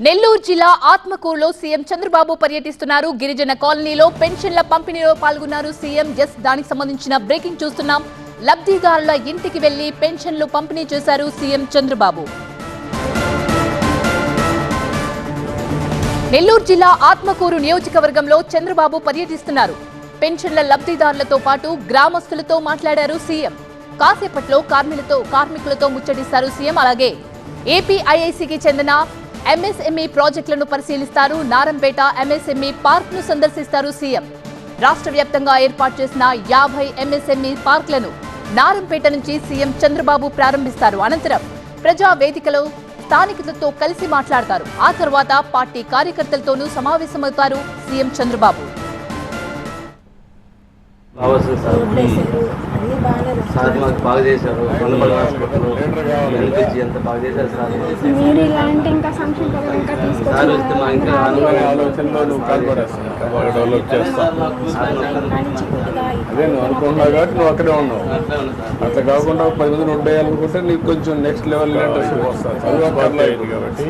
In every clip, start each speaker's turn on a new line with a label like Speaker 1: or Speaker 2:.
Speaker 1: నెల్లూరు జిల్లా ఆత్మకూరులో సీఎం చంద్రబాబు పర్యటిస్తున్నారు. గిరిజన కాలనీలో పెన్షన్ల పంపిణీలో పాల్గొన్నారు సీఎం. దానికి సంబంధించిన బ్రేకింగ్ చూస్తున్నాం. లబ్ధిదారుల ఇంటికి వెళ్లి పెన్షన్లు పంపిణీ చేశారు సీఎం చంద్రబాబు. నెల్లూరు జిల్లా ఆత్మకూరు నియోజకవర్గంలో చంద్రబాబు పర్యటిస్తున్నారు. పెన్షన్ల లబ్ధిదారులతో పాటు గ్రామస్తులతో మాట్లాడారు సీఎం. కాసేపట్లో కార్మికులతో ముచ్చటిస్తారు సీఎం. అలాగే ఏపీఐఐసికి చెందిన ఎంఎస్ఎంఈ ప్రాజెక్టులను పరిశీలిస్తారు. నారంపేట ఎంఎస్ఎంఈ పార్క్ ను సందర్శిస్తారు సీఎం. రాష్ట్ర వ్యాప్తంగా ఏర్పాటు చేసిన 50 ఎంఎస్ఎంఈ పార్కులను నారంపేట నుంచి సీఎం చంద్రబాబు ప్రారంభిస్తారు. అనంతరం ప్రజా వేదికలో స్థానికులతో కలిసి మాట్లాడతారు. ఆ తర్వాత పార్టీ కార్యకర్తలతోనూ సమావేశమవుతారు సీఎం చంద్రబాబు.
Speaker 2: బాగా చేశారు. ఎంత బాగా చేశారు సార్.
Speaker 3: మీరు ఇలాంటి ఇంకా సంక్షేమ పథకం ఇంకా
Speaker 4: డెవలప్ చేస్తాను అదే నువ్వు అనుకున్నావు కాబట్టి నువ్వు అక్కడే ఉన్నావు. అట్లా కాకుండా 10 మందిని ఉండేయాలనుకుంటే నీకు కొంచెం నెక్స్ట్ లెవెల్ లీడర్షిప్ వస్తుంది. చదువు పర్లేదు కాబట్టి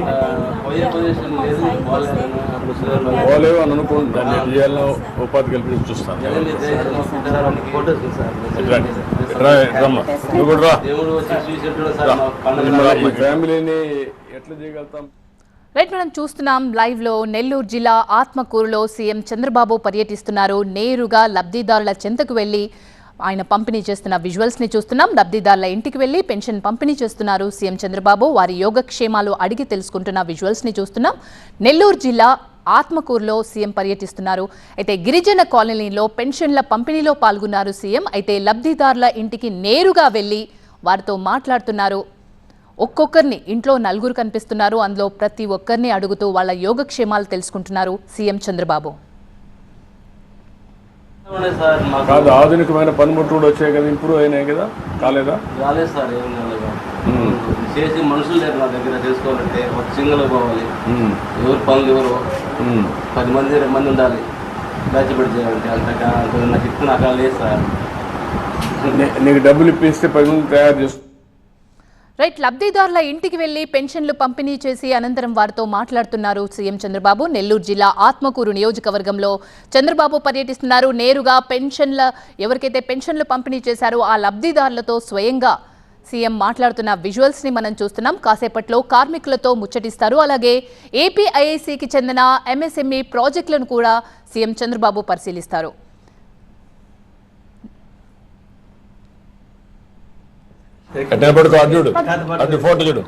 Speaker 4: పోలేవు అని అనుకుంటున్నాను. చేయాలని ఉపాధి కల్పించి చూస్తాను. నువ్వు కూడా ఫ్యామిలీని ఎట్లా చేయగలుగుతాం.
Speaker 1: రైట్, మనం చూస్తున్నాం లైవ్ లో నెల్లూరు జిల్లా ఆత్మకూరులో సీఎం చంద్రబాబు పర్యటిస్తున్నారు. నేరుగా లబ్ధిదారుల చెంతకు వెళ్లి ఆయన పంపిణీ చేస్తున్న విజువల్స్ ని చూస్తున్నాం. లబ్ధిదారుల ఇంటికి వెళ్లి పెన్షన్ పంపిణీ చేస్తున్నారు సీఎం చంద్రబాబు. వారి యోగక్షేమాలు అడిగి తెలుసుకుంటున్న విజువల్స్ ని చూస్తున్నాం. నెల్లూరు జిల్లా ఆత్మకూరులో సీఎం పర్యటిస్తున్నారు. అయితే గిరిజన కాలనీలో పెన్షన్ల పంపిణీలో పాల్గొన్నారు సీఎం. అయితే లబ్ధిదారుల ఇంటికి నేరుగా వెళ్లి వారితో మాట్లాడుతున్నారు. ఒక్కొక్కరిని, ఇంట్లో 4 కనిపిస్తున్నారు. అందులో ప్రతి ఒక్కరిని అడుగుతూ వాళ్ళ యోగక్షేమాలు తెలుసుకుంటున్నారు సీఎం చంద్రబాబు.
Speaker 4: కాదు, ఆధునికమైన పనిముట్లు వచ్చాయి కదా, ఇంప్రూవ్ అయినాయి కదా, కాలేదా?
Speaker 2: రాలేదు సార్, ఏం కాలేదు. చేసి మనుషులు లేరు నా దగ్గర చేసుకోవాలంటే. ఒక సింగల్ పోవాలి, ఎవరు పనులు ఎవరు 10 మంది 20 మంది ఉండాలి బ్యాచ్ పెట్టి చేయాలంటే. అంతగా నాకు ఇప్పుడు నాకు లేదు సార్.
Speaker 4: నీకు డబ్బులు ఇప్పిస్తే 10 మంది తయారు చేస్తూ
Speaker 1: రైట్, లబ్ధిదారుల ఇంటికి వెళ్లి పెన్షన్లు పంపిణీ చేసి అనంతరం వారితో మాట్లాడుతున్నారు సీఎం చంద్రబాబు. నెల్లూరు జిల్లా ఆత్మకూరు నియోజకవర్గంలో చంద్రబాబు పర్యటిస్తున్నారు. నేరుగా ఎవరికైతే పెన్షన్లు పంపిణీ చేశారో ఆ లబ్ధిదారులతో స్వయంగా సీఎం మాట్లాడుతున్న విజువల్స్ ని మనం చూస్తున్నాం. కాసేపట్లో కార్మికులతో ముచ్చటిస్తారు. అలాగే ఏపీఐఐసికి చెందిన ఎంఎస్ఎంఈ ప్రాజెక్టులను కూడా సీఎం చంద్రబాబు పరిశీలిస్తారు.
Speaker 4: ఫోటో చూడు.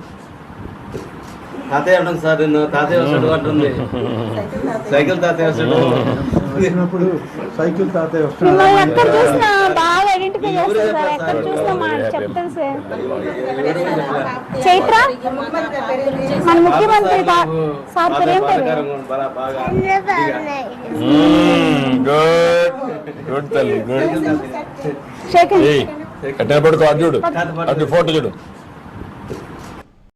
Speaker 2: తాతయ్య ఉంటుంది సార్, నేను తాతయ్య వస్తాడు అంటుంది. సైకిల్ తాతయ్య వస్తాడు.
Speaker 3: సైకిల్ తాతయ్య వస్తాడు. ఎక్కడ చూసినా బాగా ఐడెంటిఫై చేస్తారు సార్. ఎక్కడ చూసినా చెప్తాను సార్. చైత్ర మన ముఖ్యమంత్రి సార్ పేరు ఏం పేరు?
Speaker 4: గుడ్ తల్లి, గుడ్. కట్టిన పడుకో, అది చూడు, అది ఫోటో చూడు.